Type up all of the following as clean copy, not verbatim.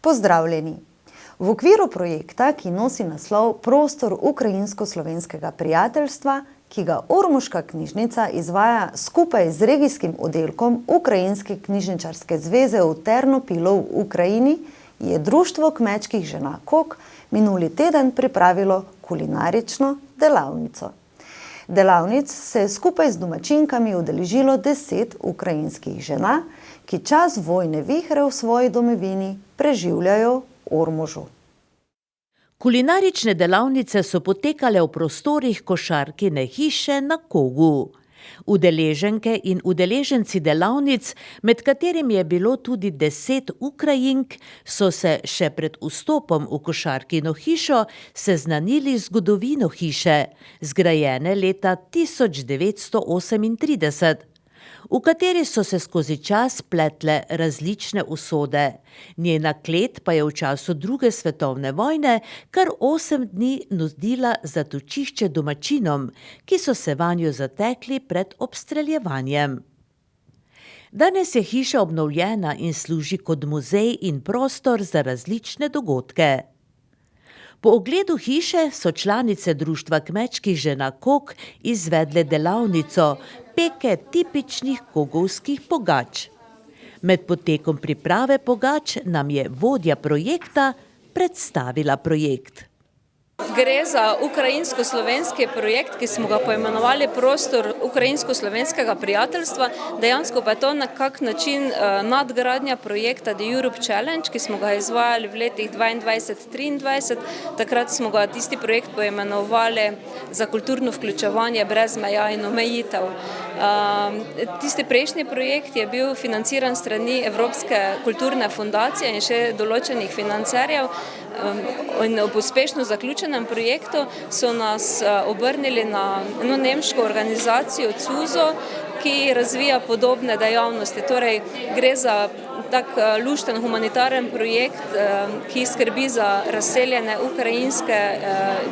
Pozdravljeni! V okviru projekta, ki nosi naslov Prostor ukrajinsko-slovenskega prijateljstva, ki ga Ormoška knjižnica izvaja skupaj z regijskim oddelkom Ukrajinske knjižničarske zveze v Ternopilu v Ukrajini, je Društvo kmečkih žena Kok minuli teden pripravilo kulinarično delavnico. Delavnic se je skupaj z domačinkami udeležilo 10 ukrajinskih žena, ki čas vojne vihre v svoji domovini preživljajo v Ormožu. Kulinarične delavnice so potekale v prostorih košarkine hiše na Kogu. Udeleženke in udeleženci delavnic, med katerimi je bilo tudi 10 Ukrajink, so se še pred vstopom v košarkino hišo seznanili z zgodovino hiše, zgrajene leta 1938, v kateri so se skozi čas pletle različne usode. Njena klet pa je v času II. Svetovne vojne kar 8 dni nudila zatočišče domačinom, ki so se vanjo zatekli pred obstreljevanjem. Danes je hiša obnovljena in služi kot muzej in prostor za različne dogodke. Po ogledu hiše so članice Društva kmečkih žena Kok izvedle delavnico peke tipičnih kogovskih pogač. Med potekom priprave pogač nam je vodja projekta predstavila projekt. Gre za ukrajinsko-slovenski projekt, ki smo ga poimenovali Prostor ukrajinsko-slovenskega prijateljstva. Dejansko pa je to na kak način nadgradnja projekta The Europe Challenge, ki smo ga izvajali v letih 2022-2023. Takrat smo ga tisti projekt poimenovali za kulturno vključevanje brez meja in omejitev. Tisti prejšnji projekt je bil financiran strani Evropske kulturne fundacije in še določenih financerjev. In ob uspešno zaključenem projektu so nas obrnili na eno nemško organizacijo CUZO, ki razvija podobne dejavnosti. Torej, gre za tak lušten humanitaren projekt, ki skrbi za razseljene ukrajinske,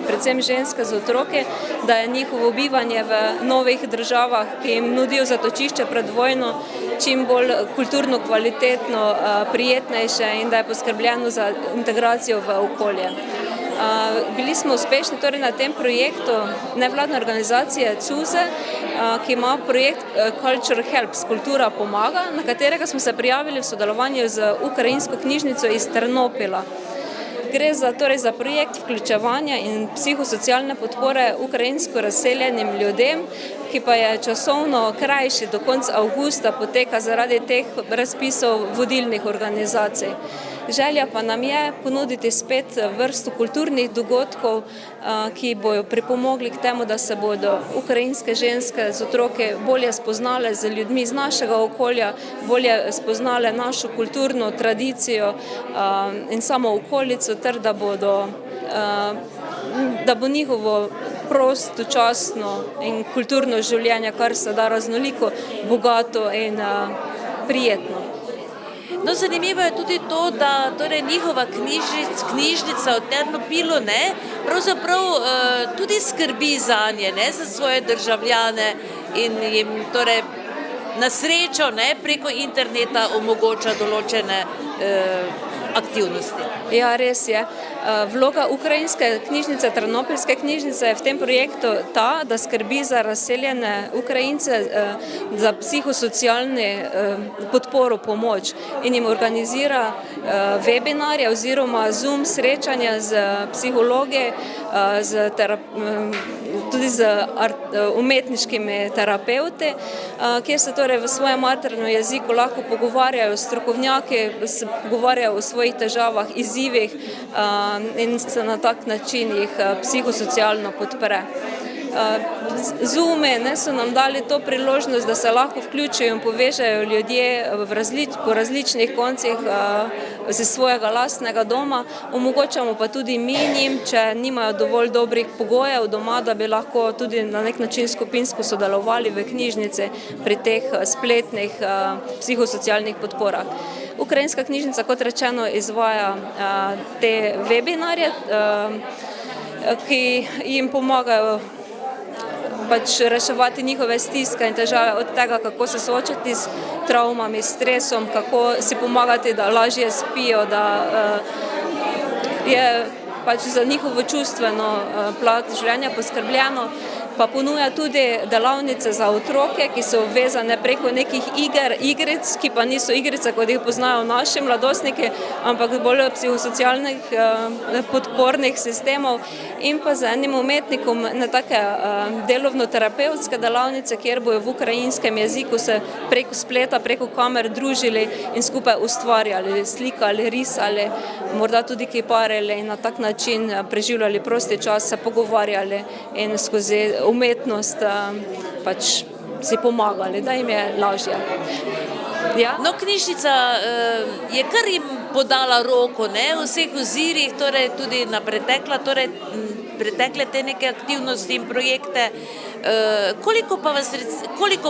predvsem ženske z otroke, da je njihovo bivanje v novih državah, ki jim nudijo zatočišče pred vojno, čim bolj kulturno kvalitetno, prijetnejše in da je poskrbljeno za integracijo v okolje. Bili smo uspešni torej na tem projektu nevladne organizacije CUZE, ki ima projekt Culture Helps, kultura pomaga, na katerega smo se prijavili v sodelovanju z Ukrajinsko knjižnico iz Ternopila. Gre torej za projekt vključevanja in psihosocialne podpore ukrajinsko razseljenim ljudem, ki pa je časovno krajši, do konca avgusta poteka zaradi teh razpisov vodilnih organizacij. Želja pa nam je ponuditi spet vrsto kulturnih dogodkov, ki bojo pripomogli k temu, da se bodo ukrajinske ženske z otroke bolje spoznale z ljudmi iz našega okolja, bolje spoznale našo kulturno tradicijo in samo okolico, ter da bo njihovo prostočasno in kulturno življenje kar se da raznoliko, bogato in prijetno. No, zanimivo je tudi to, da torej njihova knjižnica v Ternopilu pravzaprav tudi skrbi zanje, za svoje državljane in jim torej na srečo preko interneta omogoča določene aktivnosti. Ja, res je. Vloga Ukrajinske knjižnice, Ternopilske knjižnice je v tem projektu ta, da skrbi za razseljene Ukrajince, za psihosocialno podporo, pomoč in jim organizira webinarje oziroma Zoom srečanja z psihologi, tudi z umetniškimi terapevti, kjer se torej v svojem maternem jeziku lahko pogovarjajo s strokovnjaki, se pogovarjajo o svojih težavah, izzivih in se na tak način jih psihosocialno podpre. Zoome so nam dali to priložnost, da se lahko vključijo in povežejo ljudje po različnih koncih z svojega lastnega doma. Omogočamo pa tudi mi njim, če nimajo dovolj dobrih pogojev doma, da bi lahko tudi na nek način skupinsko sodelovali v knjižnici pri teh spletnih psihosocialnih podporah. Ukrajinska knjižnica, kot rečeno, izvaja te webinarje, ki jim pomagajo pač reševati njihove stiske in težave, od tega, kako se soočati s travmami, s stresom, kako si pomagati, da lažje spijo, da je pač za njihovo čustveno plat življenja poskrbljeno. Pa ponuja tudi delavnice za otroke, ki so vezane preko nekih igric, ki pa niso igrice, kot jih poznajo naši mladostniki, ampak bolj psihosocialnih podpornih sistemov, in pa z enim umetnikom na take delovno-terapevtske delavnice, kjer bojo v ukrajinskem jeziku se preko spleta, preko kamer družili in skupaj ustvarjali, slikali, risali, morda tudi kiparili in na tak način preživljali prosti čas, se pogovarjali in skozi umetnost pač si pomagali, da jim je lažje. Ja? No, knjižnica je kar jim podala roko, ne, v vseh ozirih, torej tudi na pretekle te neke aktivnosti in projekte. Koliko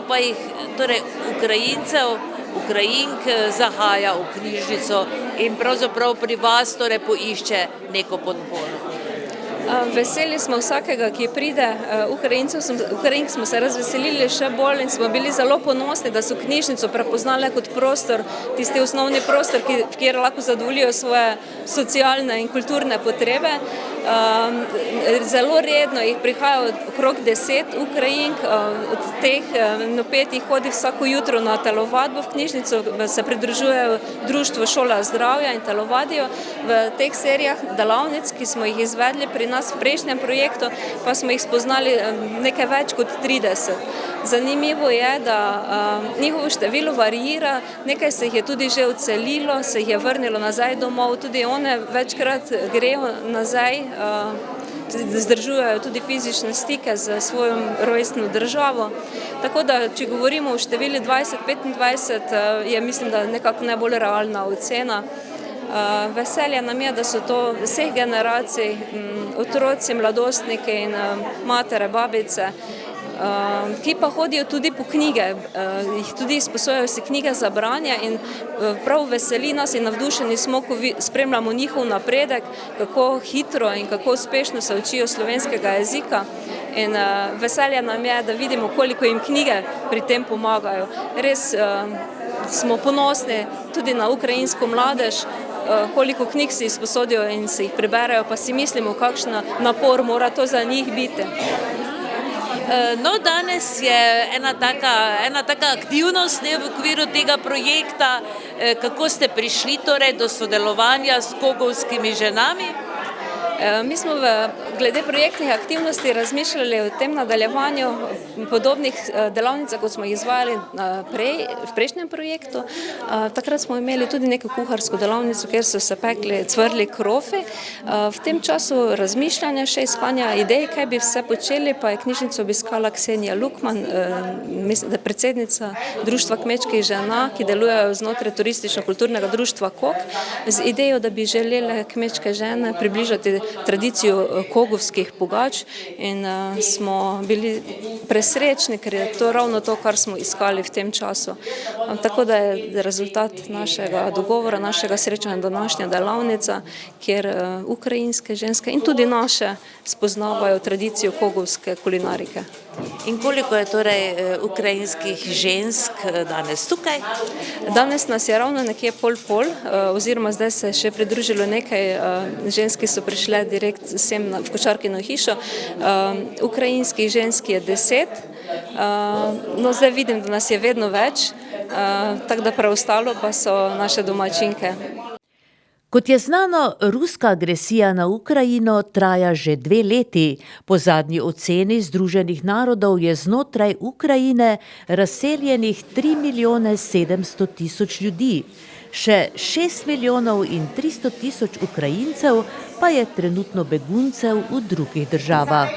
pa jih, torej Ukrajincev, Ukrajink zahaja v knjižnico in pravzaprav pri vas torej poišče neko podporo? Veseli smo vsakega, ki pride. Ukrajink smo se razveselili še bolj in smo bili zelo ponosni, da so knjižnico prepoznali kot prostor, tisti osnovni prostor, kjer lahko zadovoljijo svoje socialne in kulturne potrebe. Zelo redno jih prihaja okrog 10 Ukrajink, od teh 5 hodi vsako jutro na telovadbo v knjižnico, se pridružujejo društvu Šola zdravja in telovadijo. V teh serijah delavnic, ki smo jih izvedli pri nas v prejšnjem projektu, pa smo jih spoznali nekaj več kot 30. Zanimivo je, da njihovo število variira, nekaj se jih je tudi že odselilo, se jih je vrnilo nazaj domov, tudi one večkrat grejo nazaj, zdržujejo tudi fizične stike z svojo rojstno državo. Tako da, če govorimo o števili 20-25, je mislim, da nekako najbolj realna ocena. Veselje nam je, da so to vseh generacij, otroci, mladostniki in matere, babice, ki pa hodijo tudi po knjige, jih tudi izposojajo si knjige za branje in prav veseli nas in navdušeni smo, ko spremljamo njihov napredek, kako hitro in kako uspešno se učijo slovenskega jezika. In veselje nam je, da vidimo, koliko jim knjige pri tem pomagajo. Res smo ponosni tudi na ukrajinsko mladež, koliko knjig si izposodijo in se jih preberejo, pa si mislimo, kakšen napor mora to za njih biti. No, danes je ena taka aktivnost v okviru tega projekta. Kako ste prišli torej do sodelovanja s kogovskimi ženami? Mi smo glede projektnih aktivnosti razmišljali o tem nadaljevanju podobnih delavnicah, kot smo jih izvajali v prejšnjem projektu. Takrat smo imeli tudi neko kuharsko delavnico, kjer so se pekli, cvrli krofi. V tem času razmišljanja, še iskanja idej, kaj bi vse počeli, pa je knjižnico obiskala Ksenija Lukman, predsednica Društva kmečkih žena, ki delujejo znotraj turistično-kulturnega društva KOK, z idejo, da bi želele kmečke žene približati tradicijo kogovskih pogač in smo bili presrečni, ker je to ravno to, kar smo iskali v tem času. Tako da je rezultat našega dogovora, našega srečanja današnja delavnica, kjer ukrajinske ženske in tudi naše spoznavajo tradicijo kogovske kulinarike. In koliko je torej ukrajinskih žensk danes tukaj? Danes nas je ravno nekje pol, oziroma zdaj se še pridružilo nekaj žensk, ki so prišle direkt sem v Kočarkino hišo. Ukrajinskih žensk je 10, no zdaj vidim, da nas je vedno več, tako da preostalo pa so naše domačinke. Kot je znano, ruska agresija na Ukrajino traja že 2 leti. Po zadnji oceni Združenih narodov je znotraj Ukrajine razseljenih 3.700.000 ljudi. Še 6.300.000 Ukrajincev pa je trenutno beguncev v drugih državah.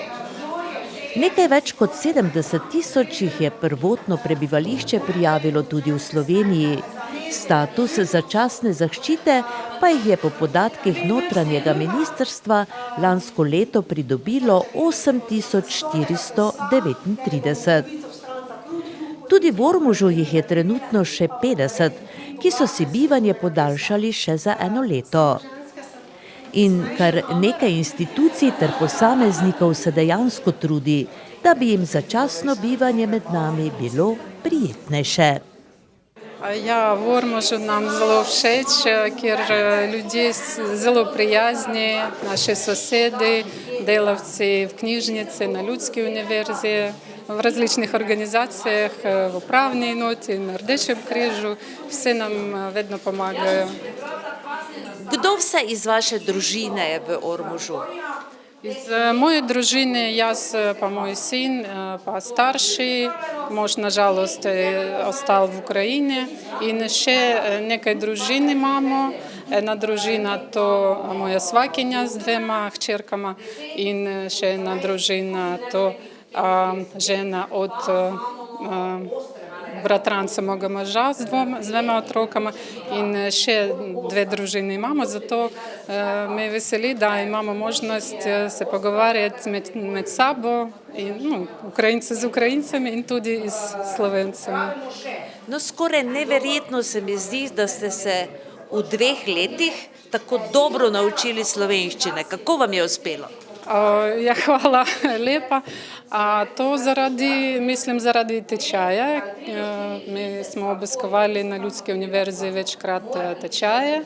Nekaj več kot 70.000 jih je prvotno prebivališče prijavilo tudi v Sloveniji. Status začasne zaščite pa jih je po podatkih notranjega ministrstva lansko leto pridobilo 8.439. Tudi v Ormožu jih je trenutno še 50, ki so si bivanje podaljšali še za 1 leto. In kar nekaj institucij ter posameznikov se dejansko trudi, da bi jim začasno bivanje med nami bilo prijetnejše. Ja, v Ormožu nam zelo všeč, ker ljudje zelo prijazні, naši sosedi, delavci v knjižnici, na Ljudski univerzi, v različnih organizacijah, v upravni enoti, na Rdečem križu, vsi nam vedno pomagajo. Kdo vse iz vaše družine je v Ormožu? Iz moje družine jaz pa moj sin, pa starši, mož nažalost je ostal v Ukrajini in še nekaj družin imamo. Ena družina to moja svakinja z 2 hčerkama in še ena družina to žena od bratranca mojega moža z 2 otrokama in še 2 družine imamo, zato me veseli, da imamo možnost se pogovarjati med sabo, in, Ukrajinci z Ukrajincami in tudi s Slovencami. No, skoraj neverjetno se mi zdi, da ste se v 2 letih tako dobro naučili slovenščine. Kako vam je uspelo? Ja, hvala lepa. To zaradi tečaja. Mi smo obiskovali na Ljudski univerzi večkrat tečaje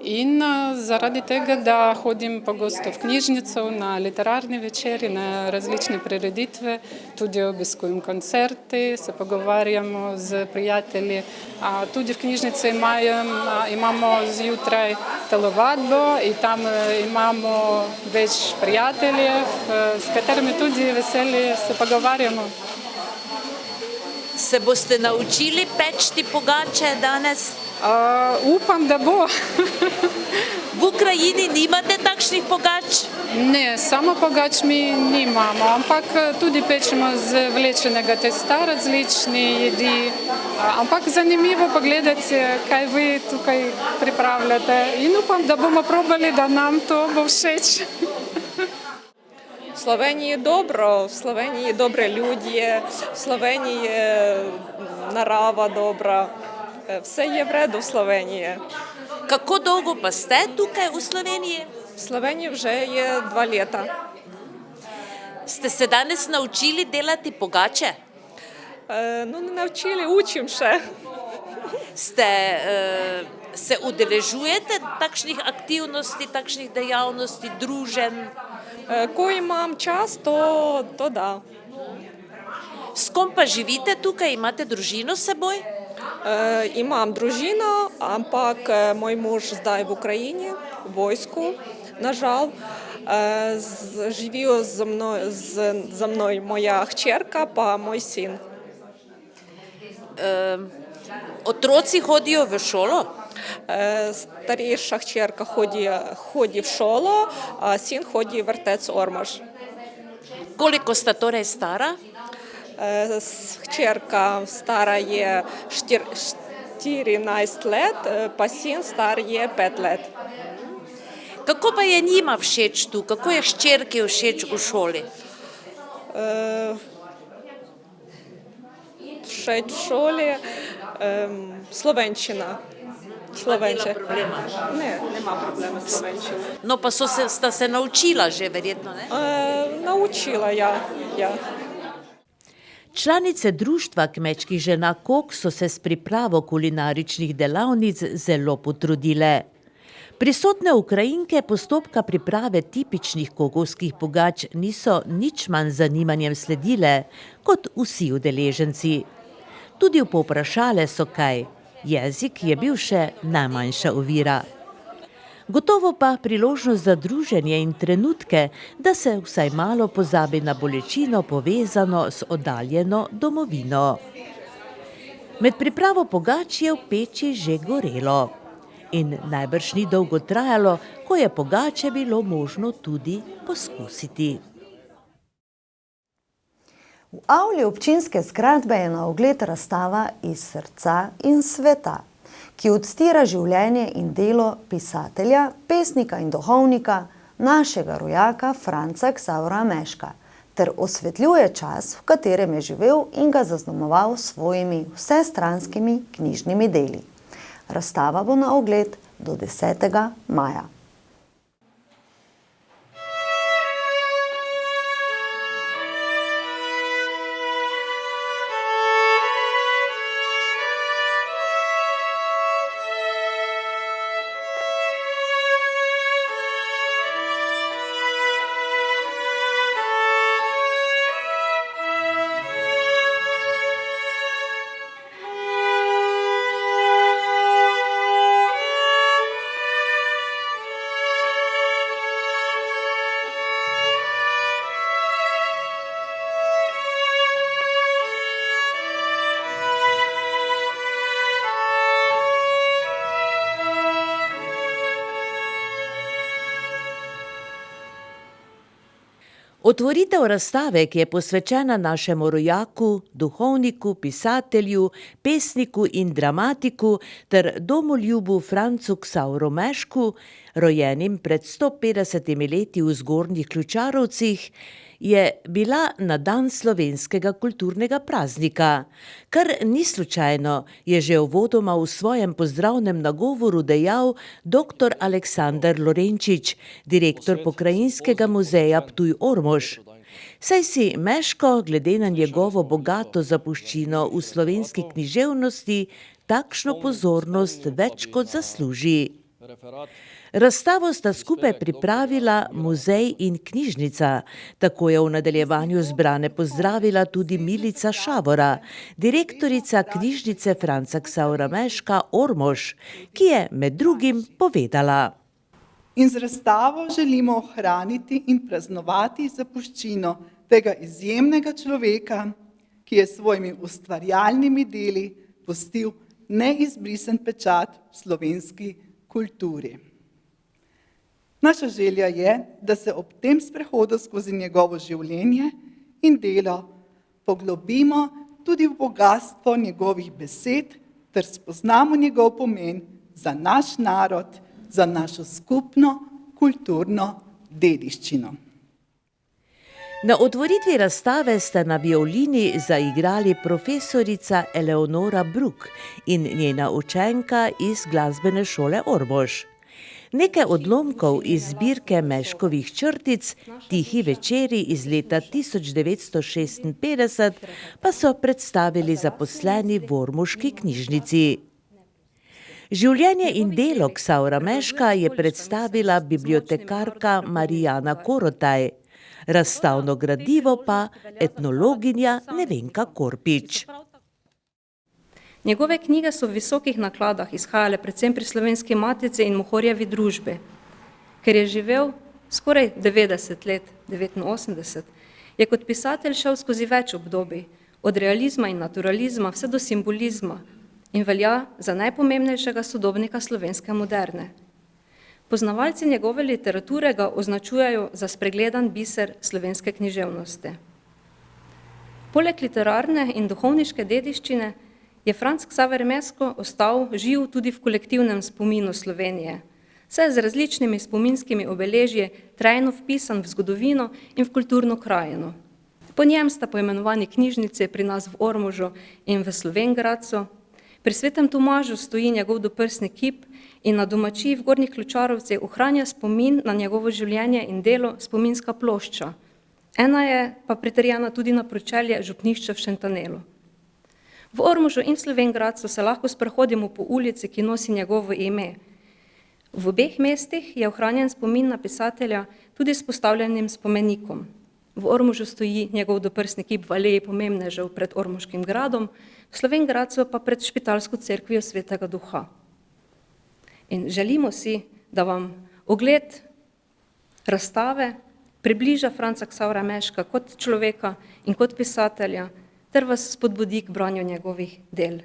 in zaradi tega, da hodim pogosto v knjižnico, na literarne večeri, na različne prireditve, tudi obiskujem koncerti, se pogovarjamo z prijatelji. Tudi v knjižnici imamo zjutraj telovadbo in tam imamo več prijateljev, s katerimi tudi veseli se pogovarjamo. Se boste naučili pečti pogače danes? Upam, da bo. V Ukrajini nimate takšnih pogač? Ne, samo pogač mi nimamo, ampak tudi pečemo z vlečenega testa različne jedi. Ampak zanimivo pogledati, kaj vi tukaj pripravljate. In upam, da bomo probali, da nam to bo všeč. В Словенії добро, в Словенії добрі люди, в Словенії нарава добра. Все є в реду в Словенії. Kako dolgo pa ste tukaj v Sloveniji? В Словенії вже є 2 літа. Ste se danes naučili delati pogače? Ну, не навчили, учим ще. Se udeležujete takšnih aktivnosti, takšnih dejavnosti, druženj? Ko imam čas, to da. S kom pa živite tukaj? Imate družino s seboj? Imam družino, ampak moj mož zdaj v Україні, в війську, на жаль. Живе за мною моя хчерка, pa moj sin. Otroci hodijo v šolo? Старіша хчерка ходить в школу, а син ходить в вертець Ормоž. Koliko sta torej stara? Хчерка стара є 14 лет, pa sin star je 5 let. Kako pa je njima všeč tu? Kako je hčerki všeč v šoli? Všeč v šoli slovenščina. Slovenče. Ne, nema problema s slovenščino. No, pa sta se naučila že, verjetno, ne? Naučila, ja. Članice društva kmečkih žena Kok so se s pripravo kulinaričnih delavnic zelo potrudile. Prisotne Ukrajinke postopka priprave tipičnih kokovskih pogač niso nič manj zanimanjem sledile kot vsi udeleženci. Tudi povprašale so kaj. Jezik je bil še najmanjša ovira. Gotovo pa priložnost za druženje in trenutke, da se vsaj malo pozabi na bolečino povezano s oddaljeno domovino. Med pripravo pogač je v peči že gorelo. In najbrž ni dolgo trajalo, ko je pogače bilo možno tudi poskusiti. V avli občinske zgradbe je na ogled razstava Iz srca in sveta, ki odstira življenje in delo pisatelja, pesnika in duhovnika, našega rojaka Franca Ksavra Meška, ter osvetljuje čas, v katerem je živel in ga zaznamoval s svojimi vsestranskimi knjižnimi deli. Razstava bo na ogled do 10. maja. Otvoritev razstave, ki je posvečena našemu rojaku, duhovniku, pisatelju, pesniku in dramatiku ter domoljubu Francu Ksavru Mešku, rojenim pred 150 leti v Zgornjih Ključarovcih, je bila na dan slovenskega kulturnega praznika. Kar ni slučajno, je že uvodoma v svojem pozdravnem nagovoru dejal dr. Aleksander Lorenčič, direktor Pokrajinskega muzeja Ptuj-Ormož. Saj si Meško, glede na njegovo bogato zapuščino v slovenski književnosti, takšno pozornost več kot zasluži. Razstavo sta skupaj pripravila muzej in knjižnica. Tako je v nadaljevanju zbrane pozdravila tudi Milica Šavora, direktorica knjižnice Franca Ksavra Meška Ormož, ki je med drugim povedala. In z razstavo želimo ohraniti in praznovati zapuščino tega izjemnega človeka, ki je s svojimi ustvarjalnimi deli pustil neizbrisen pečat v slovenski kulturi. Naša želja je, da se ob tem sprehodu skozi njegovo življenje in delo poglobimo tudi v bogatstvo njegovih besed ter spoznamo njegov pomen za naš narod, za našo skupno kulturno dediščino. Na otvoritvi razstave sta na violini zaigrali profesorica Eleonora Bruk in njena učenka iz glasbene šole Ormož. Nekaj odlomkov iz zbirke Meškovih črtic, Tihi večeri iz leta 1956, pa so predstavili zaposleni v ormoški knjižnici. Življenje in delo Ksavra Meška je predstavila bibliotekarka Marijana Korotaj, razstavno gradivo pa etnologinja Nevenka Korpič. Njegove knjige so v visokih nakladah izhajale predvsem pri Slovenski matici in Mohorjevi družbi. Ker je živel skoraj 90 let, 89, je kot pisatelj šel skozi več obdobij, od realizma in naturalizma vse do simbolizma in velja za najpomembnejšega sodobnika slovenske moderne. Poznavalci njegove literature ga označujejo za spregledan biser slovenske književnosti. Poleg literarne in duhovniške dediščine je Franc Ksaver Meško ostal živ tudi v kolektivnem spominu Slovenije, saj je z različnimi spominskimi obeležji trajno vpisan v zgodovino in v kulturno krajino. Po njem sta poimenovani knjižnici pri nas v Ormožu in v Slovenj Gradcu. Pri Svetem Tomažu stoji njegov doprsni kip in na domačiji v Gornjih Ključarovcih ohranja spomin na njegovo življenje in delo spominska plošča. Ena je pa pritrjena tudi na pročelje župnišča v Šentanelu. V Ormožu in Slovenj Gradcu se lahko sprehodimo po ulici, ki nosi njegovo ime. V obeh mestih je ohranjen spomin na pisatelja tudi s postavljenim spomenikom. V Ormožu stoji njegov doprsni kip v aleji pomembnežev pred Ormoškim gradom, v Slovenj Gradcu pa pred Špitalsko cerkvijo Svetega Duha. In želimo si, da vam ogled razstave približa Franca Ksavra Meška kot človeka in kot pisatelja, ter vas spodbudi k branju njegovih del.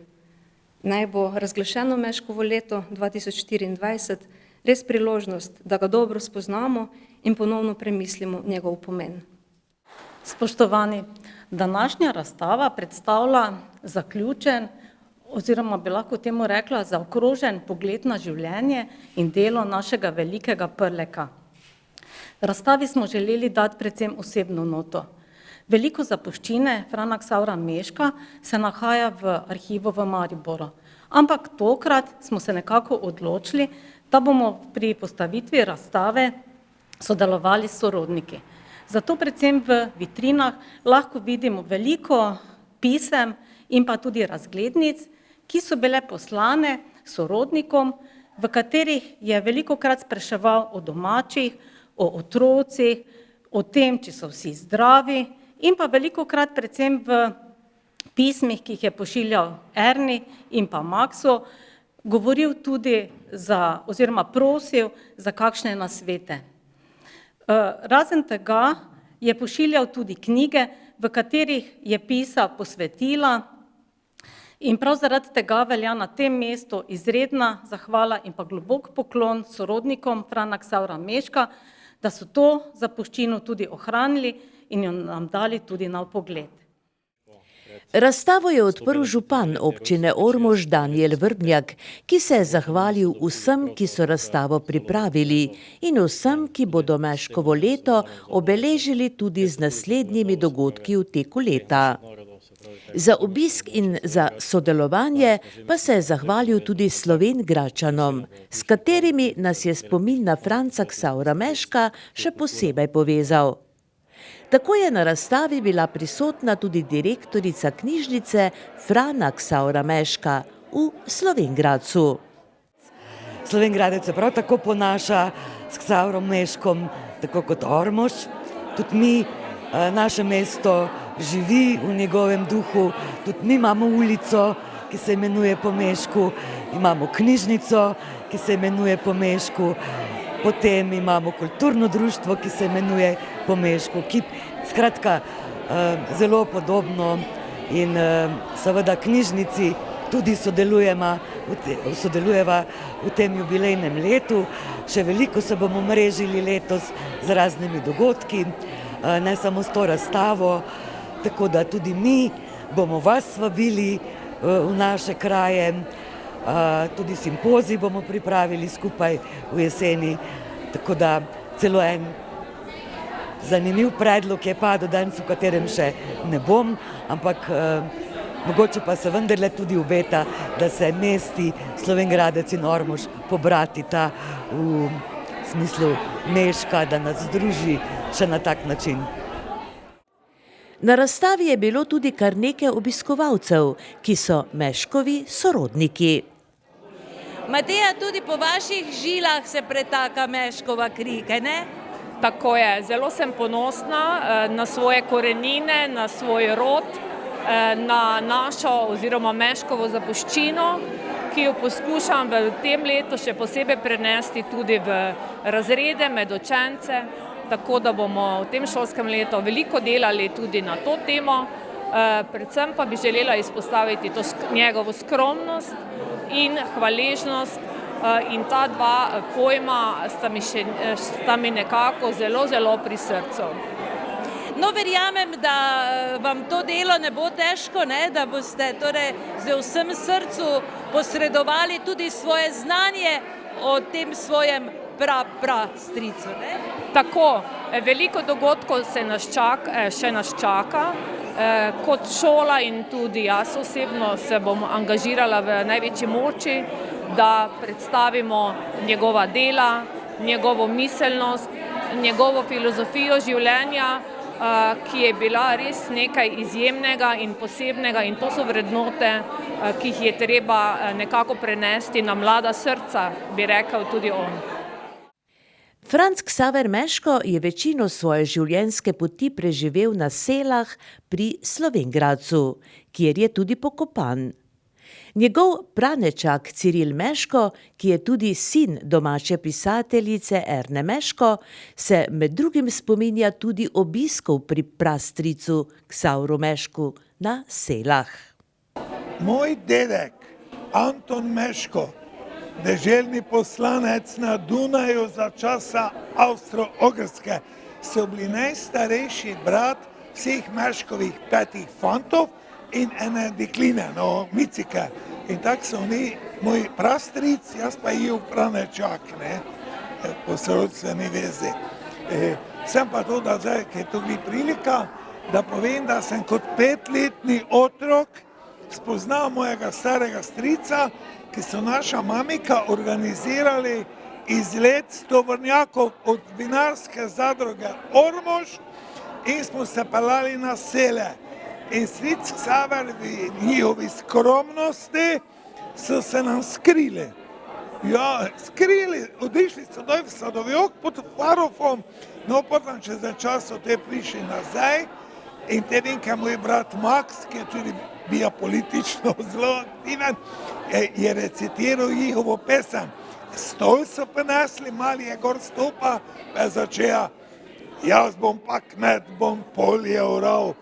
Naj bo razglašeno Meškovo leto 2024 res priložnost, da ga dobro spoznamo in ponovno premislimo njegov pomen. Spoštovani, današnja razstava predstavlja zaključen, oziroma bi lahko temu rekla zaokrožen pogled na življenje in delo našega velikega Prleka. Razstavi smo želeli dati predvsem osebno noto. Veliko zapuščine Frana Ksavra Meška se nahaja v arhivu v Mariboru, ampak tokrat smo se nekako odločili, da bomo pri postavitvi razstave sodelovali s sorodniki. Zato predvsem v vitrinah lahko vidimo veliko pisem in pa tudi razglednic, ki so bile poslane sorodnikom, v katerih je velikokrat spraševal o domačih, o otrocih, o tem, če so vsi zdravi, in pa velikokrat predvsem v pismih, ki jih je pošiljal Erni in pa Maksu, govoril tudi oziroma prosil za kakšne nasvete. Razen tega je pošiljal tudi knjige, v katerih je pisal posvetila, in prav zaradi tega velja na tem mestu izredna zahvala in pa globok poklon sorodnikom Frana Ksavra Meška, da so to zapuščino tudi ohranili in jo nam dali tudi na vpogled. Razstavo je odprl župan občine Ormož Danijel Vrbnjak, ki se je zahvalil vsem, ki so razstavo pripravili in vsem, ki bodo Meškovo leto obeležili tudi z naslednjimi dogodki v teku leta. Za obisk in za sodelovanje pa se je zahvalil tudi Slovenjgradčanom, s katerimi nas je spomin na Franca Ksavra Meška še posebej povezal. Tako je na razstavi bila prisotna tudi direktorica knjižnice Frana Ksavra Meška v Slovenjgradcu. Slovenjgradec se prav tako ponaša s Ksavrom Meškom, tako kot Ormož. Tudi mi, naše mesto živi v njegovem duhu, tudi mi imamo ulico, ki se imenuje po Mešku, imamo knjižnico, ki se imenuje po Mešku, potem imamo kulturno društvo, ki se imenuje po Mešku, ki skratka zelo podobno in seveda knjižnici tudi sodelujeva v tem jubilejnem letu. Še veliko se bomo mrežili letos z raznimi dogodki, ne samo s to razstavo, tako da tudi mi bomo vas vabili v naše kraje, tudi simpozij bomo pripravili skupaj v jeseni, tako da celo en zanimiv predlog je padel danes, v katerem še ne bom, ampak mogoče pa se vendarle tudi obeta, da se mesti Slovenjgradec in Ormož pobratita v smislu Meška, da nas združi še na tak način. Na razstavi je bilo tudi kar nekaj obiskovalcev, ki so Meškovi sorodniki. Mateja, tudi po vaših žilah se pretaka Meškova kri, kaj ne? Tako je, zelo sem ponosna na svoje korenine, na svoj rod, na našo oziroma Meškovo zapuščino, ki jo poskušam v tem letu še posebej prenesti tudi v razrede med učence, tako da bomo v tem šolskem letu veliko delali tudi na to temo. Predvsem pa bi želela izpostaviti to njegovo skromnost in hvaležnost, in ta dva pojma sta mi nekako zelo, zelo pri srcu. No, verjamem, da vam to delo ne bo težko, ne? Da boste torej z vsem srcu posredovali tudi svoje znanje o tem svojem prastricu, ne? Tako, veliko dogodkov še nas čaka. Kot šola in tudi jaz osebno se bom angažirala v največji moči, da predstavimo njegova dela, njegovo miselnost, njegovo filozofijo življenja, ki je bila res nekaj izjemnega in posebnega, in to so vrednote, ki jih je treba nekako prenesti na mlada srca, bi rekel tudi on. Franc Ksaver Meško je večino svoje življenjske poti preživel na Selah pri Slovenjgradcu, kjer je tudi pokopan. Njegov pranečak Ciril Meško, ki je tudi sin domače pisateljice Erne Meško, se med drugim spominja tudi obiskov pri prastricu Ksavru Mešku na Selah. Moj dedek Anton Meško, deželni poslanec na Dunaju za časa Avstro-Ogrske, so bili najstarejši brat vseh Meškovih 5 fantov in ene dekline, Micike. In tako so oni, moj prastric, jaz pa jih pranečak, po sorodstveni vezi. Sem pa to, da zdaj, ki je to bi prilika, da povem, da sem kot 5-letni otrok spoznal mojega starega strica, ki so naša mamika organizirali izlet tovornjakov od vinarske zadruge Ormož in smo se peljali na Sele. In stric Ksaver v njihovi skromnosti so se nam skrili. Ja, skrili, odišli so doj v Sadovjok pod Farofom, no potem čez čas so te prišli nazaj in te vem, kaj moj brat Max, ki je tudi bil politično zelo aktiven, je recitiral njihovo pesem. Stol so prinesli, mali je gor stopa, pa je začela, jaz bom pa kmet, bom polje oral,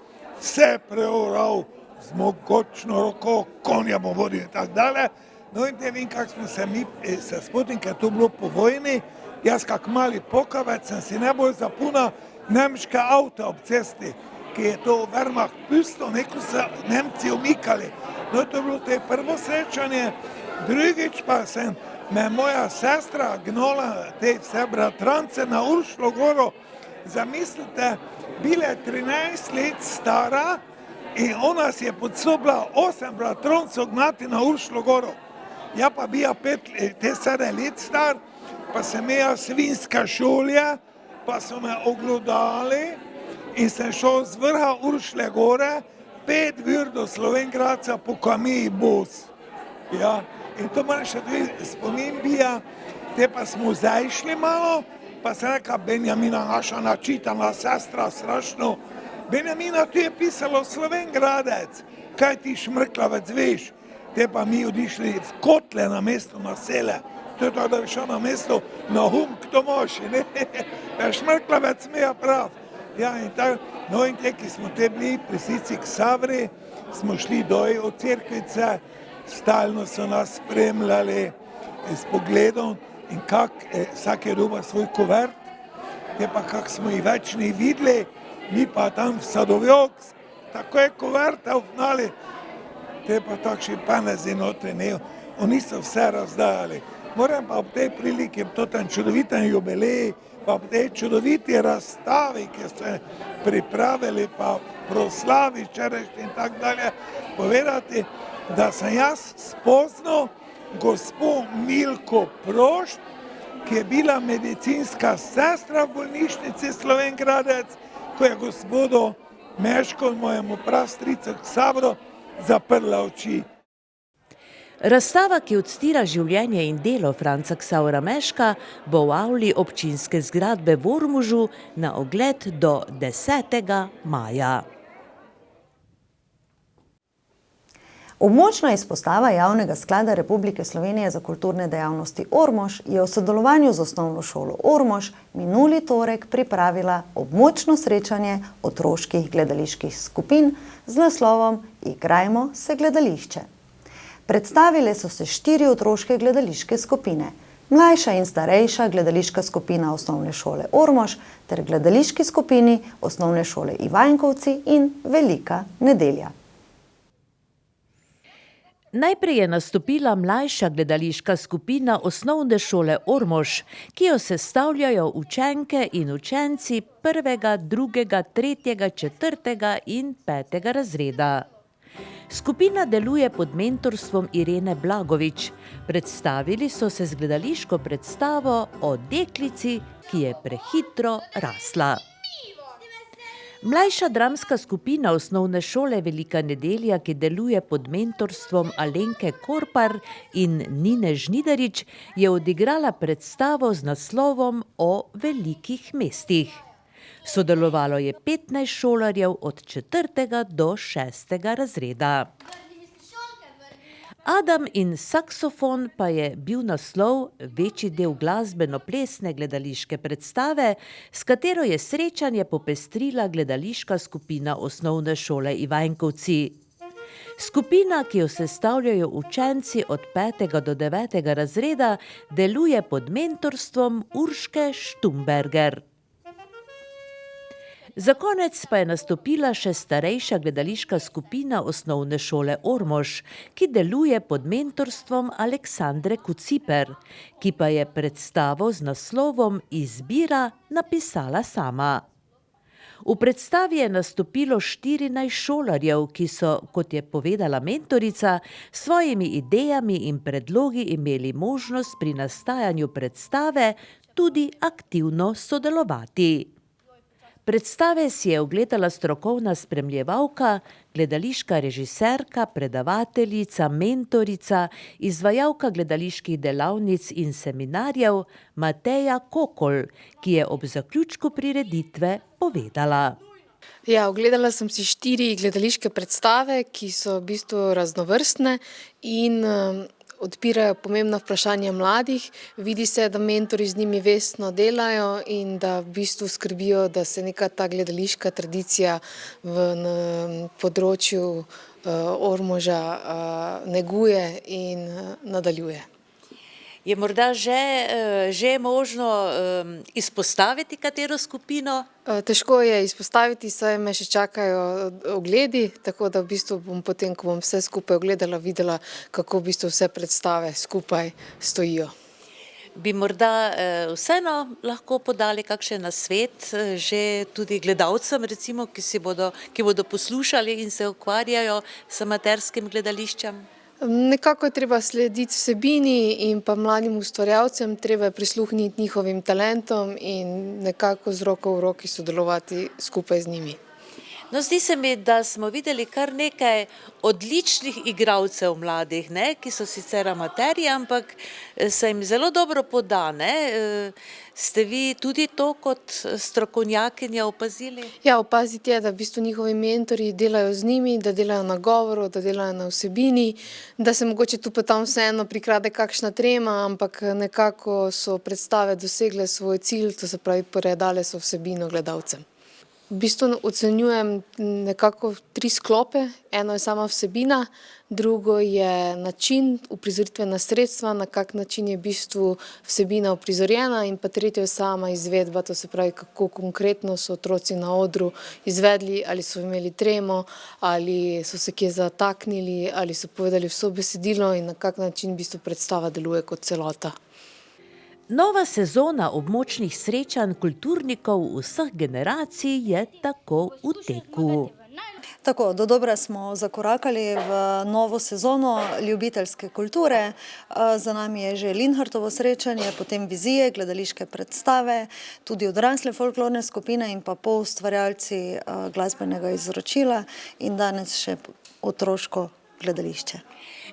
vse preoral, z mogočno roko, konja bom vodil in tako dalje. No in te vem, kako smo se mi se spotim, ker je to bilo po vojni, jaz kak mali pokavec sem si najbolj zapunal, nemške avto ob cesti, ki je to Wehrmacht pustil, neko so Nemci umikali. No, to je bilo to prvo srečanje, drugič pa me moja sestra gnala te vse bratrance na Uršlo goro. Zamislite, bila je 13 let stara in ona si je podsobila 8 bratroncov gnati na Uršlo goro. Ja pa bija 7 let star, pa sem imela svinjska šolja, pa so me oglodali in sem šel z vrha Uršle gore 5 ur do Slovenj-Gradca po kamiji bos. Ja, in to moram še tudi spomin bija, te pa smo zajšli malo, pa sem rekla, Benjamina, naša načitana sestra, strašno. Benjamina, tu je pisalo Slovenj-Gradec, kaj ti Šmrklavec veš? Te pa mi odišli v Kotle na mesto na Sele. To je to, da bi šel na mesto na Hum k Tomoši, ne? Šmrklavec mi je prav. Ja, in tako, no in te, ki smo te bili pri Sici Ksavri, smo šli doj od cerkvice, stalno so nas spremljali s pogledom in vsak je dobil svoj kuvert, te pa kak smo jih več ni videli, mi pa tam v Sadovjok, tako je kuverte vnali, te pa takšni penezi notri, ne, oni so vse razdajali. Moram pa ob tej priliki, ob tem čudovitem jubileji, pa ob tej čudoviti razstavi, ki so pripravili, pa proslavi včerajšnji in tako dalje, povedati, da sem jaz spoznal gospo Milko Prošt, ki je bila medicinska sestra v bolnišnici Slovenj-Gradec, ko je gospodu Meško, mojemu prastricu Ksavru, zaprla oči. Razstava, ki odstira življenje in delo Franca Ksavra Meška, bo v avli občinske zgradbe v Ormožu na ogled do 10. maja. Območna izpostava Javnega sklada Republike Slovenije za kulturne dejavnosti Ormož je v sodelovanju z osnovno šolo Ormož minuli torek pripravila območno srečanje otroških gledaliških skupin z naslovom Igrajmo se gledališče. Predstavile so se 4 otroške gledališke skupine, mlajša in starejša gledališka skupina osnovne šole Ormož ter gledališki skupini osnovne šole Ivanjkovci in Velika nedelja. Najprej je nastopila mlajša gledališka skupina osnovne šole Ormož, ki jo sestavljajo učenke in učenci 1., 2., 3., 4. in 5. razreda. Skupina deluje pod mentorstvom Irene Blagovič. Predstavili so se z gledališko predstavo o deklici, ki je prehitro rasla. Mlajša dramska skupina osnovne šole Velika nedelja, ki deluje pod mentorstvom Alenke Korpar in Nine Žnidarič, je odigrala predstavo z naslovom O velikih mestih. Sodelovalo je 15 šolarjev od 4. do 6. razreda. Adam in saksofon pa je bil naslov večji del glasbeno-plesne gledališke predstave, s katero je srečanje popestrila gledališka skupina osnovne šole Ivanjkovci. Skupina, ki jo sestavljajo učenci od 5. do 9. razreda, deluje pod mentorstvom Urške Štumberger. Za konec pa je nastopila še starejša gledališka skupina osnovne šole Ormož, ki deluje pod mentorstvom Aleksandre Kuciper, ki pa je predstavo z naslovom Izbira napisala sama. V predstavi je nastopilo 14 šolarjev, ki so, kot je povedala mentorica, s svojimi idejami in predlogi imeli možnost pri nastajanju predstave tudi aktivno sodelovati. Predstave si je ogledala strokovna spremljevalka, gledališka režiserka, predavateljica, mentorica, izvajalka gledaliških delavnic in seminarjev Mateja Kokol, ki je ob zaključku prireditve povedala. Ja, ogledala sem si 4 gledališke predstave, ki so v bistvu raznovrstne in odpirajo pomembna vprašanja mladih. Vidi se, da mentori z njimi vestno delajo in da v bistvu skrbijo, da se neka ta gledališka tradicija na področju Ormoža neguje in nadaljuje. Je morda že možno izpostaviti katero skupino? Težko je izpostaviti, saj me še čakajo ogledi, tako da v bistvu bom potem, ko bom vse skupaj ogledala, videla, kako v bistvu vse predstave skupaj stojijo. Bi morda vseeno lahko podali kakšen nasvet že tudi gledalcem, recimo, ki bodo poslušali in se ukvarjajo s amaterskim gledališčem? Nekako je treba slediti vsebini in pa mladim ustvarjalcem, treba je prisluhniti njihovim talentom in nekako z roko v roki sodelovati skupaj z njimi. No, zdi se mi, da smo videli kar nekaj odličnih igralcev mladih, ki so sicer amaterji, ampak se jim zelo dobro poda. Ste vi tudi to kot strokovnjakinja opazili? Ja, opaziti je, da v bistvu njihovi mentorji delajo z njimi, da delajo na govoru, da delajo na vsebini, da se mogoče tu pa tam vseeno prikrade kakšna trema, ampak nekako so predstave dosegle svoj cilj, to se pravi, predale so vsebino gledalcem. V bistvu ocenjujem nekako 3 sklope. Eno je sama vsebina, drugo je način, uprizoritvena sredstva, na kak način je v bistvu vsebina uprizorjena, in pa tretjo je sama izvedba, to se pravi, kako konkretno so otroci na odru izvedli, ali so imeli tremo, ali so se kje zataknili, ali so povedali vso besedilo in na kak način v bistvu predstava deluje kot celota. Nova sezona območnih srečanj kulturnikov vseh generacij je tako v teku. Tako, dodobra smo zakorakali v novo sezono ljubiteljske kulture. Za nami je že Linhartovo srečanje, potem vizije, gledališke predstave, tudi odrasle folklorne skupine in pa poustvarjalci glasbenega izročila in danes še otroško gledališče.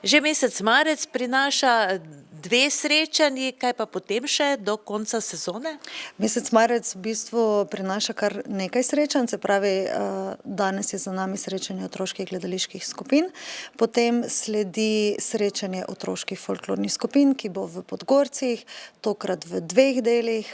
Že mesec marec prinaša 2 srečanji, kaj pa potem še do konca sezone? Mesec marec v bistvu prinaša kar nekaj srečanj, se pravi, danes je za nami srečanje otroških gledaliških skupin, potem sledi srečanje otroških folklornih skupin, ki bo v Podgorcih, tokrat v 2 delih,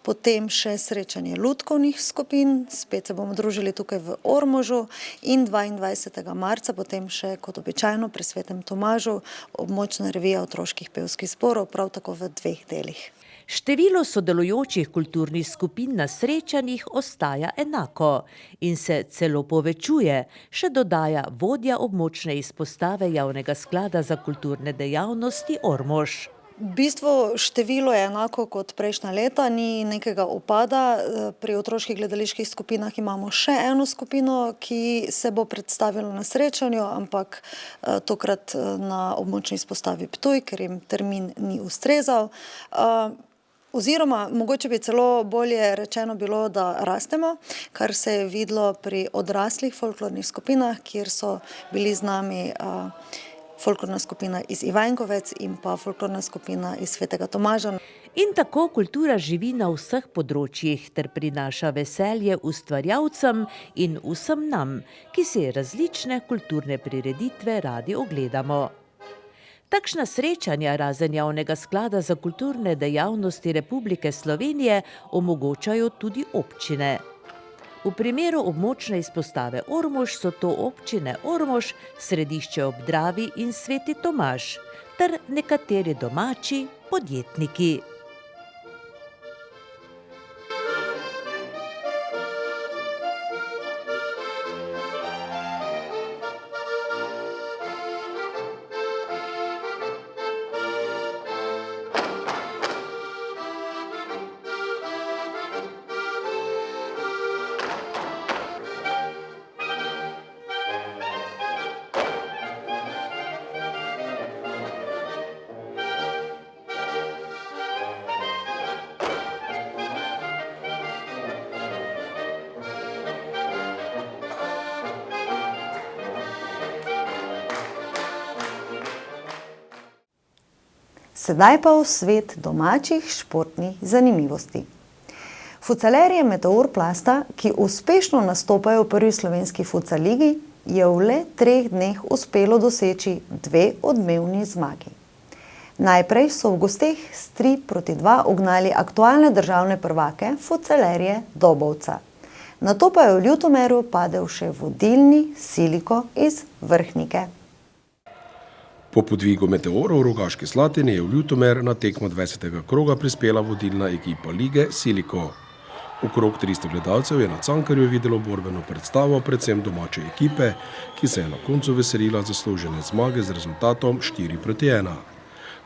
potem še srečanje lutkovnih skupin, spet se bomo družili tukaj v Ormožu, in 22. marca potem še kot običajno pri Svetem Tomažu območna revija otroških pevskih zborov, prav tako v 2 delih. Število sodelujočih kulturnih skupin na srečanjih ostaja enako in se celo povečuje, še dodaja vodja območne izpostave Javnega sklada za kulturne dejavnosti Ormož. V bistvu število je enako kot prejšnja leta, ni nekega upada. Pri otroških gledaliških skupinah imamo še eno skupino, ki se bo predstavila na srečanju, ampak tokrat na območni izpostavi Ptuj, ker jim termin ni ustrezal. Oziroma, mogoče bi celo bolje rečeno bilo, da rastemo, kar se je videlo pri odraslih folklornih skupinah, kjer so bili z nami folklorna skupina iz Ivanjkovec in pa folklorna skupina iz Svetega Tomaža. In tako kultura živi na vseh področjih ter prinaša veselje ustvarjalcem in vsem nam, ki si različne kulturne prireditve radi ogledamo. Takšna srečanja razen Javnega sklada za kulturne dejavnosti Republike Slovenije omogočajo tudi občine. V primeru območne izpostave Ormož so to občine Ormož, Središče ob Dravi in Sveti Tomaž ter nekateri domači podjetniki. Sedaj pa v svet domačih športnih zanimivosti. Fucalerje Meteor Plasta, ki uspešno nastopajo v prvi slovenski futsal ligi, je v le 3 dneh uspelo doseči 2 odmevni zmagi. Najprej so v gosteh s 3-2 ugnali aktualne državne prvake Fucalerje Dobovca. Nato pa je v Ljutomeru padel še vodilni Siliko iz Vrhnike. Po podvigu Meteorov v Rogaški Slatini je v Ljutomer na tekmo 20. kroga prispela vodilna ekipa lige Siliko. Okrog 300 gledalcev je na Cankarju videlo borbeno predstavo predvsem domače ekipe, ki se je na koncu veselila zaslužene zmage z rezultatom 4:1.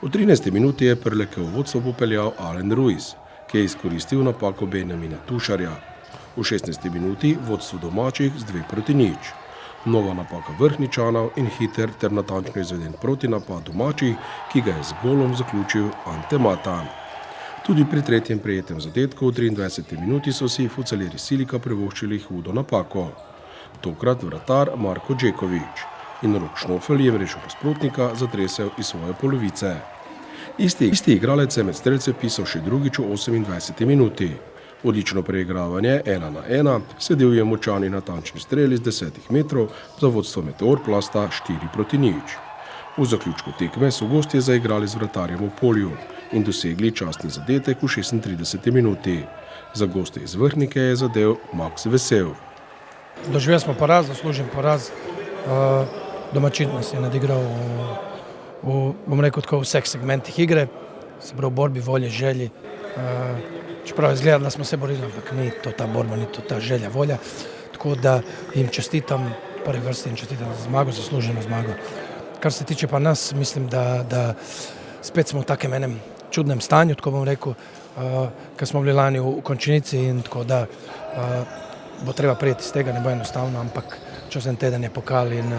V 13. minuti je Prleke v vodstvo popeljal Alen Ruiz, ki je izkoristil napako Benjamina Tušarja. V 16. minuti vodstvo domačih z 2:0. Nova napaka Vrhničanov in hiter ter natančno izveden protinapad domačih, ki ga je z golom zaključil Ante Matan. Tudi pri tretjem prejetem zadetku v 23. minuti so si fuceleri Silika privoščili hudo napako. Tokrat vratar Marko Đeković in Rok Šnofelj je mrežo nasprotnika zatresel iz svoje polovice. Isti igralec je med strelce pisal še drugič v 28. minuti. Odlično preigravanje 1:1, sedel je močan in natančni strel iz 10 metrov za vodstvo Meteor Plasta 4:0. V zaključku tekme so gostje zaigrali z vratarjem v polju in dosegli častni zadetek v 36. minuti. Za goste iz Vrhnike je zadel Max Vesel. Doživeli smo poraz, zaslužen poraz. Domačin nas je nadigral bom rekel tako, v vseh segmentih igre, se pravi v borbi, volje, želji. Čeprav je izgledalo, da smo se borili, ampak ni to ta borba, ni to ta želja, volja. Tako da jim čestitam, v prvi vrsti jim čestitam za zmago, zasluženo zmago. Kar se tiče pa nas, mislim, da spet smo v takem enem čudnem stanju, tako bom rekel, ker smo bili lani v končnici in tako da bo treba prijeti iz tega, ne bo enostavno, ampak čez en teden je pokal in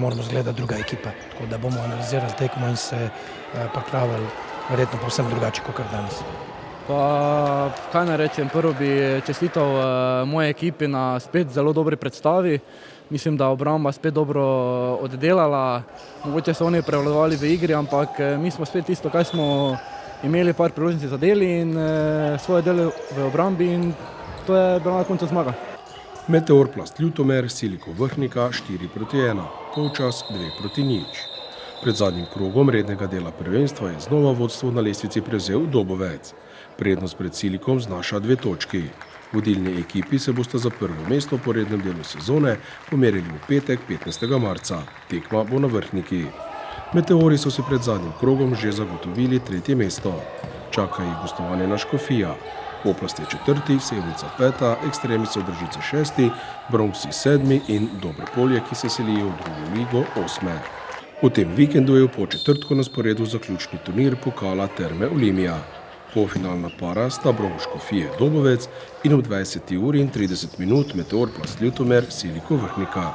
moramo zgledati druga ekipa. Tako da bomo analizirali tekmo in se pripravili verjetno povsem drugače kot danes. Pa kaj naj rečem, prvo bi čestital moje ekipi na spet zelo dobri predstavi. Mislim, da obramba spet dobro oddelala, mogoče so oni prevladovali v igri, ampak mi smo spet tisto, kaj smo imeli par priložnosti zadeli in svoje delo v obrambi in to je bila na koncu zmaga. Meteor Plast Ljutomer, Siliko Vrhnika 4:1, polčas 2:0. Pred zadnjim krogom rednega dela prvenstva je znova vodstvo na lestvici prevzel Dobovec. Prednost pred Silikom znaša 2 točki. Vodilni ekipi se bosta za prvo mesto po rednem delu sezone pomerili v petek 15. marca. Tekma bo na Vrhniki. Meteori so si pred zadnjim krogom že zagotovili 3. mesto. Čaka jih gostovanje na Škofija. Oplast je 4., Sevnica 5., Ekstremica Držice 6., Bronksi 7. in Dobrepolje, ki se selijo v drugo ligo 8. V tem vikendu je v Podčetrtku na sporedu zaključni turnir pokala Terme Olimia. Polfinalna para sta Bronk Škofije Dobovec in ob 20:30 Meteor Plast Ljutomer Siliko Vrhnika.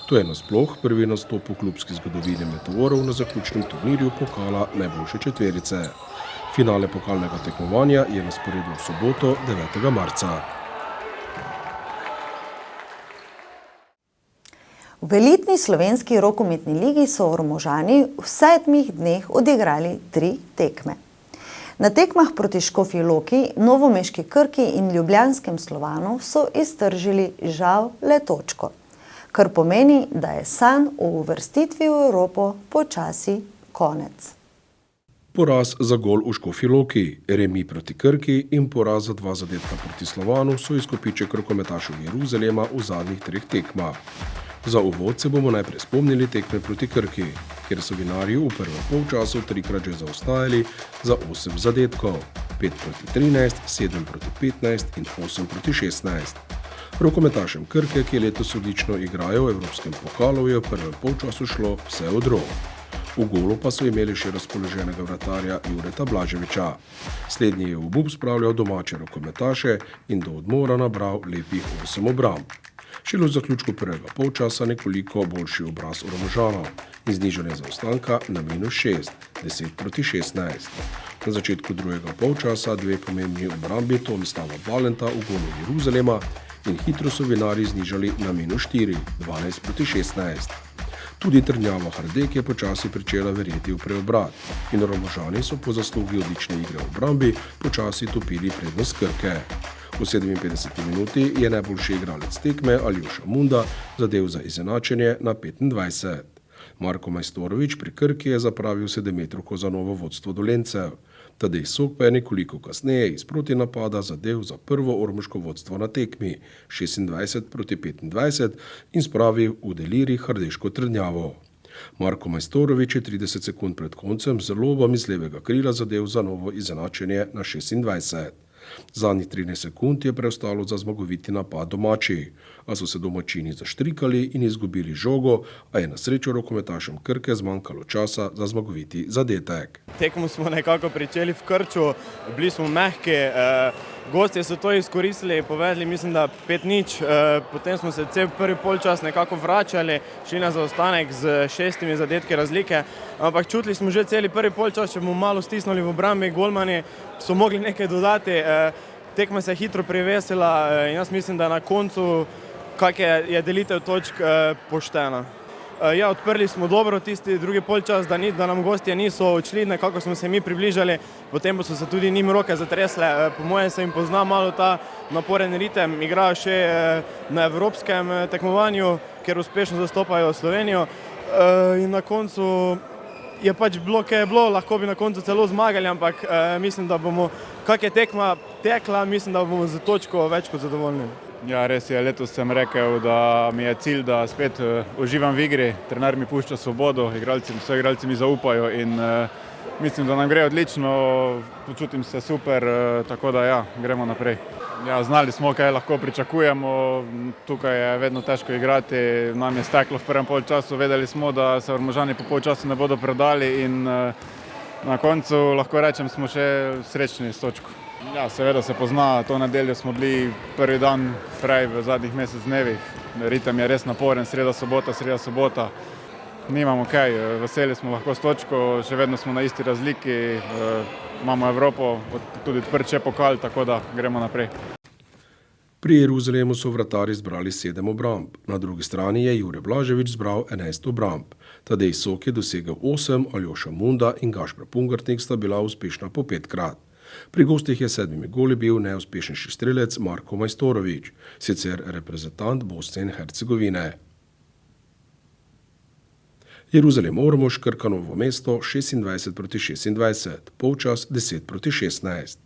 To je nasploh prvi nastop v klubski zgodovini Meteorov na zaključnem turnirju pokala najboljše četverice. Finale pokalnega tekmovanja je na sporedu v soboto 9. marca. V elitni slovenski rokometni ligi so Ormožani v 7 dneh odigrali 3 tekme. Na tekmah proti Škofji Loki, novomeški Krki in ljubljanskem Slovanu so iztržili žal le točko, kar pomeni, da je sanj o uvrstitvi v Evropo počasi konec. Poraz za gol v Škofji Loki, remi proti Krki in poraz za 2 zadetka proti Slovanu so izkupiček rokometašev Jeruzalema v zadnjih 3 tekmah. Za uvod se bomo najprej spomnili tekme proti Krki, kjer so vinarji v prvem polčasu 3-krat že zaostajali za 8 zadetkov, 5:13, 7:15 in 8:16. Rokometašem Krke, ki letos odlično igrajo v evropskem pokalu, je v prvem polčasu šlo vse od rok. V golu pa so imeli še razpoloženega vratarja Jureta Blaževića. Slednji je v obup spravljal domače rokometaše in do odmora nabral lepih 8 obramb. Šele v zaključku prvega polčasa nekoliko boljši obraz Ormožanov in znižanje zaostanka na -6, 10:16. Na začetku drugega polčasa 2 pomembni obrambi Tomislava Valenta v golu Jeruzalema in hitro so vinarji znižali na -4, 12:16. Tudi trdnjava Hrdek je počasi pričela verjeti v preobrat in Ormožani so po zaslugi odlične igre v obrambi počasi topili prednost Krke. V 57. minuti je najboljši igralec tekme Aljoša Munda zadel za izenačenje na 25. Marko Majstorović pri Krki je zapravil 7-metrovko za novo vodstvo Dolencev. Tadej Sok pa je nekoliko kasneje iz protinapada zadel za prvo ormoško vodstvo na tekmi 26:25 in spravil v delirij hrdeško trdnjavo. Marko Majstorović je 30 sekund pred koncem z lobom iz levega krila zadel za novo izenačenje na 26. Zadnjih 13 sekund je preostalo za zmagoviti napad domači, a so se domačini zaštrikali in izgubili žogo, a je na srečo rokometašem Krke zmanjkalo časa za zmagoviti zadetek. Tekmo smo nekako pričeli v krču, bili smo mehki, gostje so to izkoristili, povedali mislim, da 5-0, potem smo se cel prvi polčas nekako vračali, šli na zaostanek z 6 zadetki razlike, ampak čutili smo že celi prvi polčas, če bomo malo stisnuli v obrambi, golmani so mogli nekaj dodati, tekma se je hitro privesila in jaz mislim, da na koncu kak je delitev točk poštena. Ja, odprli smo dobro tisti drugi polčas, da nam gostje niso odšli, nekako smo se mi približali, potem pa so se tudi njim roke zatresle. Po mojem se jim pozna malo ta naporen ritem, igrajo še na evropskem tekmovanju, ker uspešno zastopajo Slovenijo. In na koncu je pač bilo, kaj je bilo, lahko bi na koncu celo zmagali, ampak mislim, da bomo, kak je tekma tekla, mislim, da bomo za točko več kot zadovoljni. Ja, res je, letos sem rekel, da mi je cilj, da spet uživam v igri, trener mi pušča svobodo, vsi igralci mi zaupajo in mislim, da nam gre odlično, počutim se super, tako da ja, gremo naprej. Ja, znali smo, kaj lahko pričakujemo, tukaj je vedno težko igrati, nam je steklo v prvem polčasu, vedeli smo, da se Ormožani po polčasu ne bodo predali in na koncu lahko rečem, smo še srečni s točko. Ja, seveda se pozna, to nedeljo smo bili prvi dan fraj v zadnjih mesec dnevih. Ritem je res naporen, sreda, sobota. Nimamo kaj, veseli smo lahko s točko, še vedno smo na isti razliki, imamo Evropo, tudi odprt še pokal, tako da gremo naprej. Pri Jeruzalemu so vratarji zbrali 7 obramb, na drugi strani je Jure Blažević zbral 11 obramb. Tadej Sok je dosegel 8, Aljoša Munda in Gašper Pungartnik sta bila uspešna po 5-krat. Pri gostih je 7 goli bil neuspešnejši strelec Marko Majstorović, sicer reprezentant Bosne in Hercegovine. Jeruzalem Ormož, Krka Novo mesto 26-26, polčas 10-16.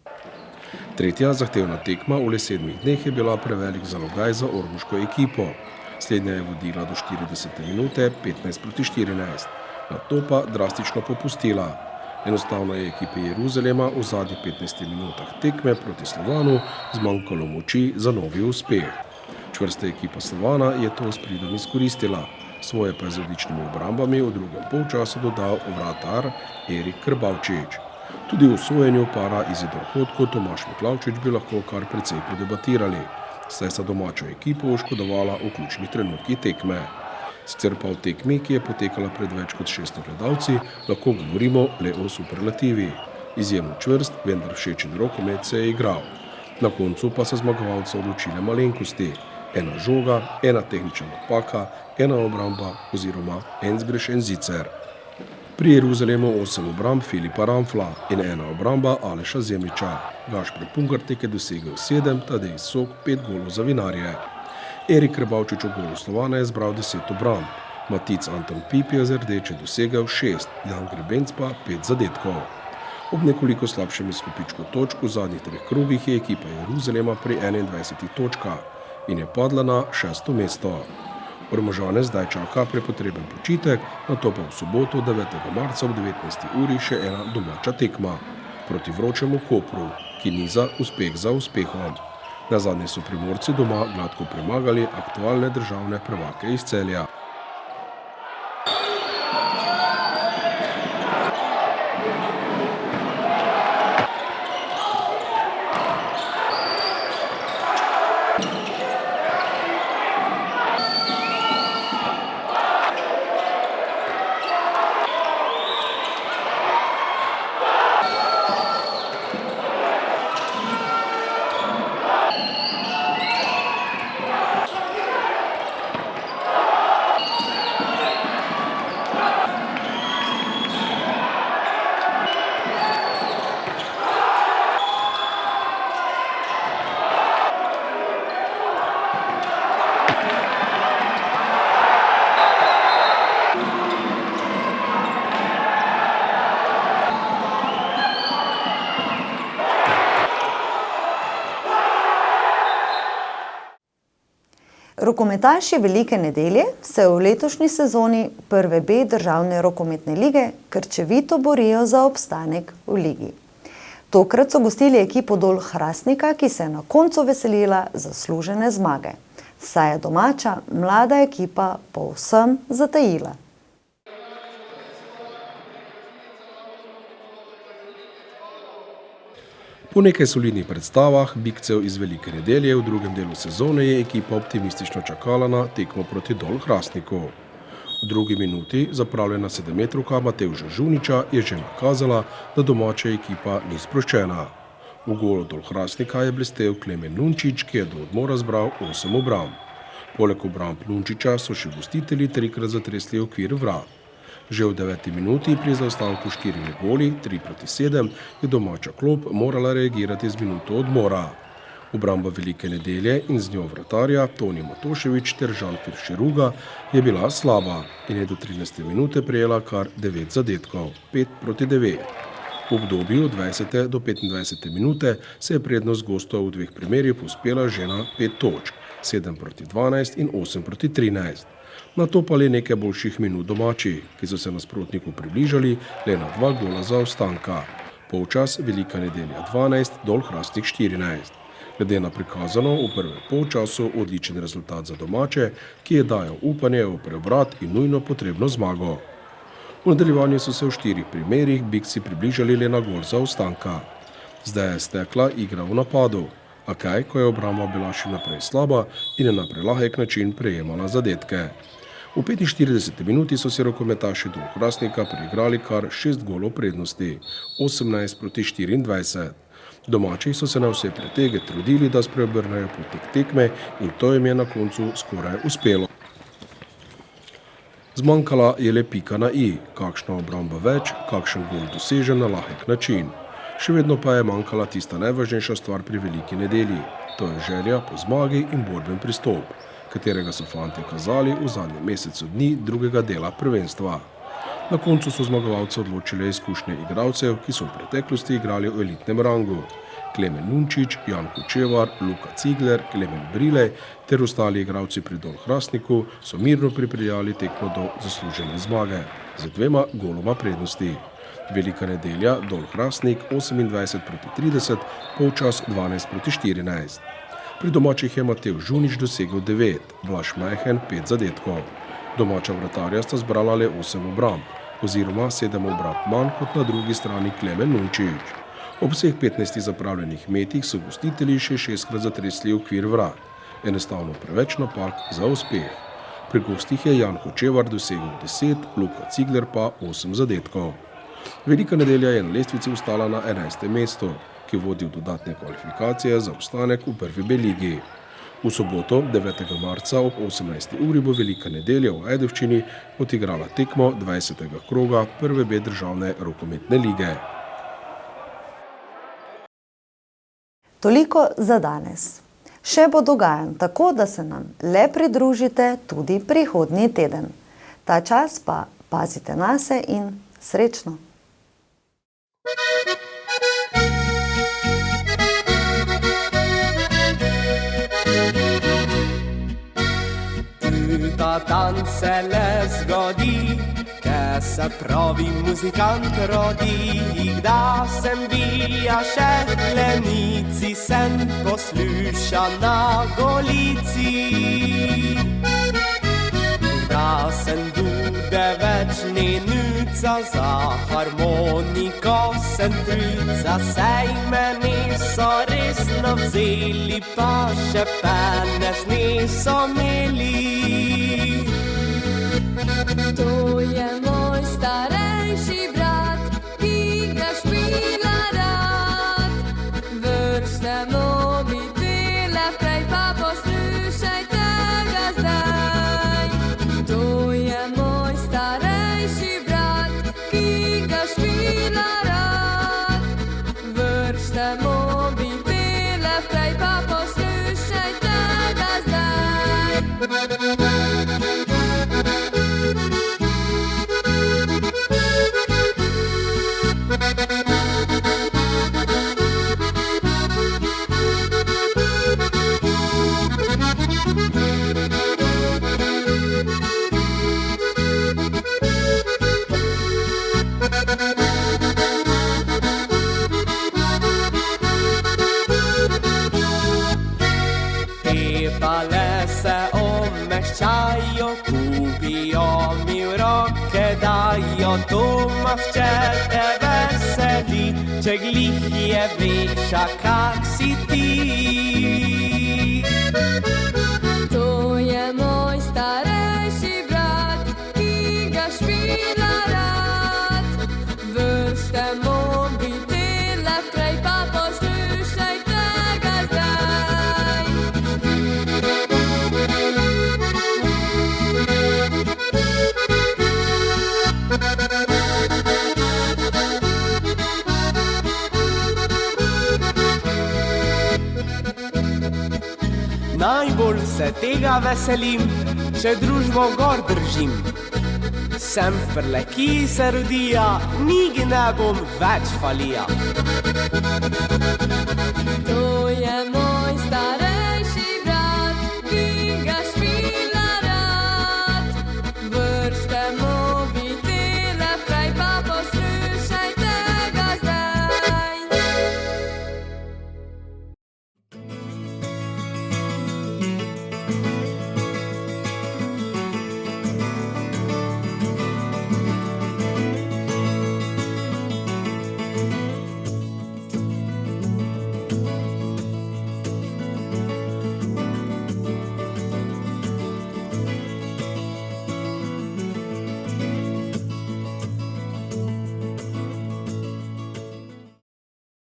Tretja zahtevna tekma v le 7 dneh je bila prevelik zalogaj za ormoško ekipo. Slednja je vodila do 40 minute 15-14, nato pa drastično popustila. Enostavno je ekipi Jeruzalema v zadnjih 15 minutah tekme proti Slovanu zmanjkalo moči za novi uspeh. Čvrsta ekipa Slovana je to s pridom izkoristila, svoje pa je z odličnimi obrambami v drugem polčasu dodal vratar Erik Krbavčič. Tudi v sojenju para Izidor Hodko Tomaž Miklavčič bi lahko kar precej podebatirali, saj sta domačo ekipo oškodovala v ključnih trenutkih tekme. Sicer pa v tekmi, ki je potekala pred več kot 600 gledalci, lahko govorimo le o superlativi. Izjemno čvrst, vendar všečen rokomet se je igral. Na koncu pa so zmagovalce odločile malenkosti. Ena žoga, ena tehnična napaka, ena obramba oziroma en zgrešen zicer. Pri Jeruzalemu 8 obramb Filipa Ramfla in ena obramba Aleša Zemljiča. Gašper Pungartnik je dosegel 7, Tadej Sok 5 golov za vinarje. Erik Krbavčič v golu Slovana je zbral 10 obramb. Matic Anton Pip je z rdeče dosegel 6, Jan Grebenc pa 5 zadetkov. Ob nekoliko slabšem izkupičku točk v zadnjih 3 krogih je ekipa Jeruzalema pri 21 točkah in je padla na 6. mesto. Ormožane zdaj čaka prepotreben počitek, nato pa v soboto 9. marca ob 19. uri še ena domača tekma proti vročemu Kopru, ki niza uspeh za uspehom. Nazadnje so Primorci doma gladko premagali aktualne državne prvake iz Celja. Rokometaši Velike nedelje se v letošnji sezoni prve B državne rokometne lige krčevito borijo za obstanek v ligi. Tokrat so gostili ekipo Dol Hrastnika, ki se je na koncu veselila zaslužene zmage. Saj je domača mlada ekipa povsem zatajila. Po nekaj solidnih predstavah bikcev iz Velike nedelje v drugem delu sezone je ekipa optimistično čakala na tekmo proti Dol Hrastniku. V drugi minuti zapravljena 7-metrovka Matevža Žuniča je že nakazala, da domača ekipa ni sproščena. V golu Dol Hrastnika je blestel Klemen Nunčič, ki je do odmora zbral 8 obramb. Poleg obramb Nunčiča so še gostitelji trikrat zatresli okvir vrat. Že v 9. minuti pri zaostanku 4 goli, 3-7, je domača klop morala reagirati z minuto odmora. Obramba Velike nedelje in z njo vratarja Toni Matošević ter Žan Firširuga je bila slaba in je do 13. minute prejela kar 9 zadetkov, 5-9. V obdobju od 20. do 25. minute se je prednost gostov v dveh primerih pospela že na 5 točk, 7-12 in 8-13. Nato pa le nekaj boljših minut domači, ki so se nasprotniku približali le na 2 gola zaostanka. Polčas Velika nedelja 12, Dol Hrastnik 14. Glede na prikazano v prvem polčasu odličen rezultat za domače, ki je dajal upanje v preobrat in nujno potrebno zmago. V nadaljevanju so se v 4 primerih bikci približali le na gol zaostanka. Zdaj je stekla igra v napadu, a kaj, ko je obramba bila še naprej slaba in je na prelahek način prejemala zadetke. V 45. minuti so se rokometaši Dol Hrastnika priigrali kar 6 golov prednosti, 18-24. Domači so se na vse pretege trudili, da spreobrnejo potek tekme in to jim je na koncu skoraj uspelo. Zmanjkala je le pika na i, kakšna obramba več, kakšen gol dosežen na lahek način. Še vedno pa je manjkala tista najvažnejša stvar pri Veliki nedelji, to je želja po zmagi in borben pristop, katerega so fantje kazali v zadnjem mesecu dni drugega dela prvenstva. Na koncu so zmagovalce odločile izkušnje igralcev, ki so v preteklosti igrali v elitnem rangu. Klemen Nunčič, Jan Hočevar, Luka Cigler, Klemen Brile ter ostali igralci pri Dol Hrastniku so mirno pripeljali tekmo do zaslužene zmage z 2 goloma prednosti. Velika nedelja, Dol Hrastnik 28-30, polčas 12-14. Pri domačih je Matevž Žunič dosegel 9, Blaž Majhen 5 zadetkov. Domača vratarja sta zbrala le 8 obramb, oziroma 7 obramb manj kot na drugi strani Klemen Nunčič. Ob vseh 15 zapravljenih metih so gostitelji še 6-krat zatresli okvir vrat. Enostavno preveč napak za uspeh. Pri gostih je Jan Hočevar dosegel 10, Luka Cigler pa 8 zadetkov. Velika nedelja je na lestvici ostala na 11. mestu, ki vodi v dodatne kvalifikacije za ostanek v prvi B ligi. V soboto, 9. marca ob 18. uri bo Velika nedelja v Ajdovščini odigrala tekmo 20. kroga prve B državne rokometne lige. Toliko za danes. Še bo dogajanj, tako da se nam le pridružite tudi prihodnji teden. Ta čas pa pazite nase in srečno! Ta dan se le zgodi, ker se pravi muzikant rodi, da sem bija še v plenici, sem posluša na Golici. Da sem dude več ne nuca, za harmoniko sem truca, sej me niso resno vzeli, pa še penez niso imeli. To je moj starejši brat, ki ga špila rad. Vršte mobitele vprej, pa poslušajte ga zdaj. To je moj starejši brat, ki ga špila rad. Vršte mobitele vprej, pa poslušajte ga zdaj. dajo, kupijo mi v roke dajo, doma včer te veseli, če glih je veša, kak si ti. To je moj starejši brat, ki ga špila rad. Vršte mobitele vprej, pa poslušajte ga zdaj. Najbolj se tega veselim, če družbo gor držim. Sem v Prlekiji se rodija, nigi ne bom več falija. To je moj starejši